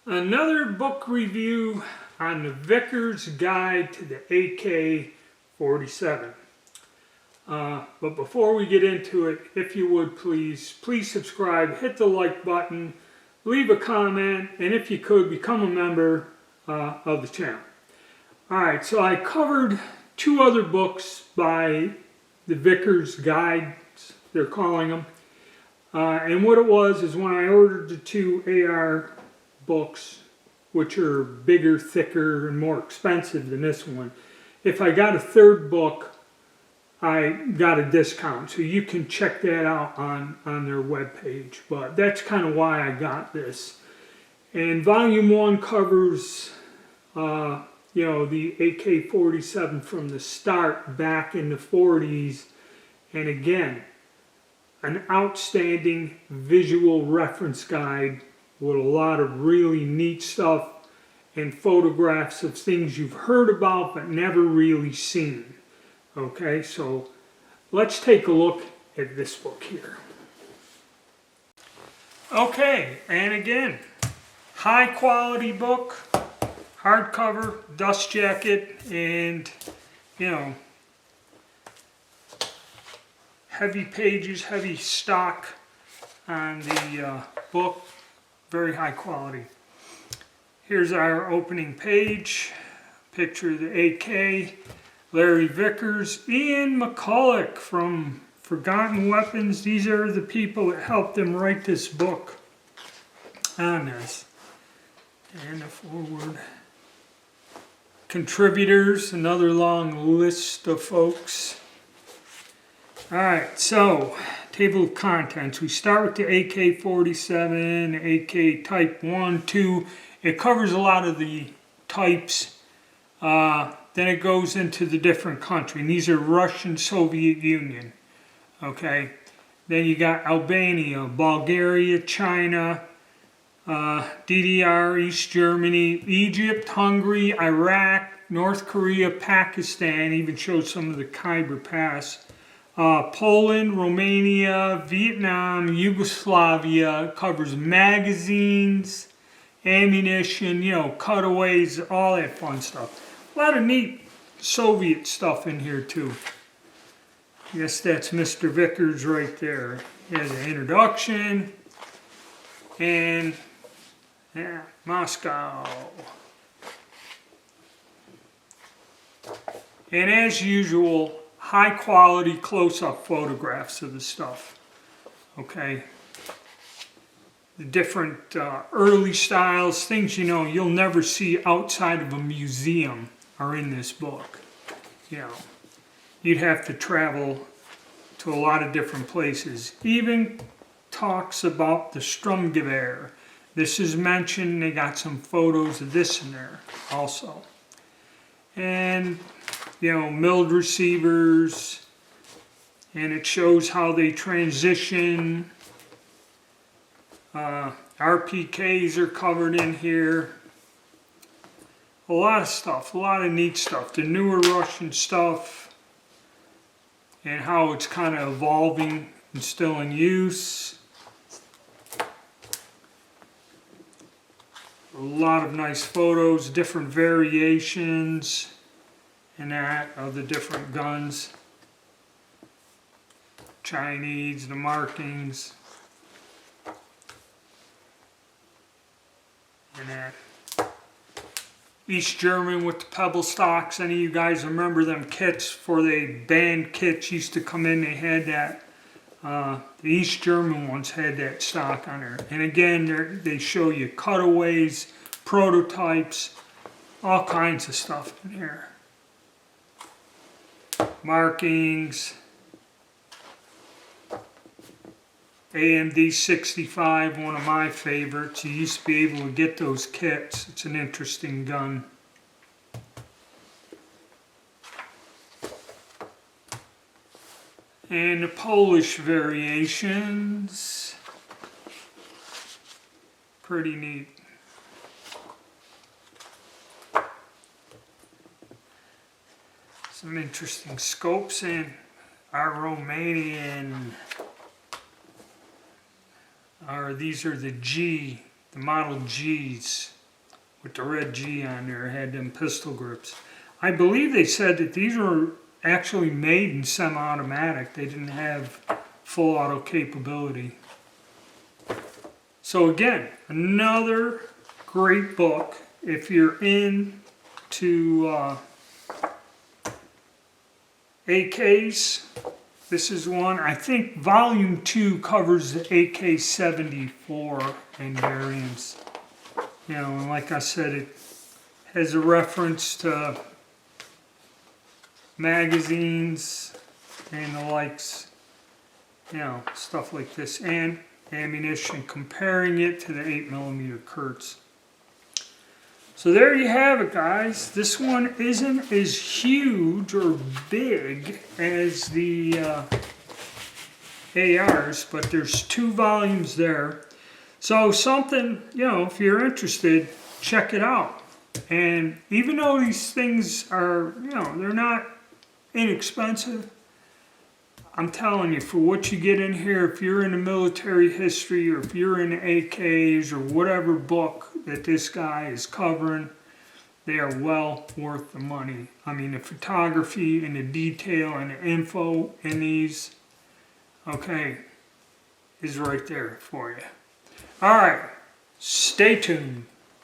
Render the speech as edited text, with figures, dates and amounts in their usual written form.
Another book review on the Vickers Guide to the AK-47. But before we get into it, if you would please subscribe, hit the like button, leave a comment, and if you could, become a member of the channel. Alright, so I covered two other books by the Vickers Guides, they're calling them. And what it was is when I ordered the two AR books, which are bigger, thicker, and more expensive than this one, if I got a third book, I got a discount. So you can check that out on their webpage. But that's kind of why I got this. And volume 1 covers, the AK-47 from the start back in the 40s. And again, an outstanding visual reference guide with a lot of really neat stuff and photographs of things you've heard about but never really seen. Okay, so let's take a look at this book here. Okay, and again, high quality book, hardcover, dust jacket, and heavy pages, heavy stock on the book. Very high quality. Here's our opening page. Picture of the AK, Larry Vickers, Ian McCulloch from Forgotten Weapons. These are the people that helped him write this book on this. And the forward. Contributors, another long list of folks. Alright, so table of contents. We start with the AK-47, AK type 1, 2. It covers a lot of the types. Then it goes into the different country. And these are Russian, Soviet Union. Okay. Then you got Albania, Bulgaria, China, DDR, East Germany, Egypt, Hungary, Iraq, North Korea, Pakistan. Even shows some of the Khyber Pass. Poland, Romania, Vietnam, Yugoslavia. Covers magazines, ammunition, cutaways, all that fun stuff. A lot of neat Soviet stuff in here too. Yes, that's Mr. Vickers right there. He has an introduction. And Moscow. And as usual, high quality close-up photographs of the stuff. Okay. The different early styles, things you'll never see outside of a museum are in this book. You'd have to travel to a lot of different places. Even talks about the Stromgewehr. This is mentioned. They got some photos of this in there also. And milled receivers, and it shows how they transition. RPKs are covered in here. A lot of stuff, a lot of neat stuff. The newer Russian stuff and how it's kind of evolving and still in use. A lot of nice photos, different variations and that of the different guns. Chinese, the markings. And that. East German with the pebble stocks. Any of you guys remember them kits for the band kits used to come in? They had that. The East German ones had that stock on there. And again, they show you cutaways, prototypes, all kinds of stuff in here. Markings. AMD 65, one of my favorites. You used to be able to get those kits. It's an interesting gun. And the Polish variations. Pretty neat. Some interesting scopes and our Romanian these are the G, the Model Gs. with the red G on there. It had them pistol grips. I believe they said that these were actually made in semi-automatic. They didn't have full auto capability. So again, another great book if you're into AKs. This is one. I think volume 2 covers the AK-74 and variants. You know, and like I said, it has a reference to magazines and the likes, you know, stuff like this, and ammunition, comparing it to the 8mm Kurtz. So there you have it, guys. This one isn't as huge or big as the ARs, but there's 2 volumes there. So something, you know, if you're interested, check it out. And even though these things are, you know, they're not inexpensive, I'm telling you, for what you get in here, if you're into military history or if you're into AKs or whatever book that this guy is covering, they are well worth the money. I mean, the photography and the detail and the info in these, okay, is right there for you. All right, stay tuned.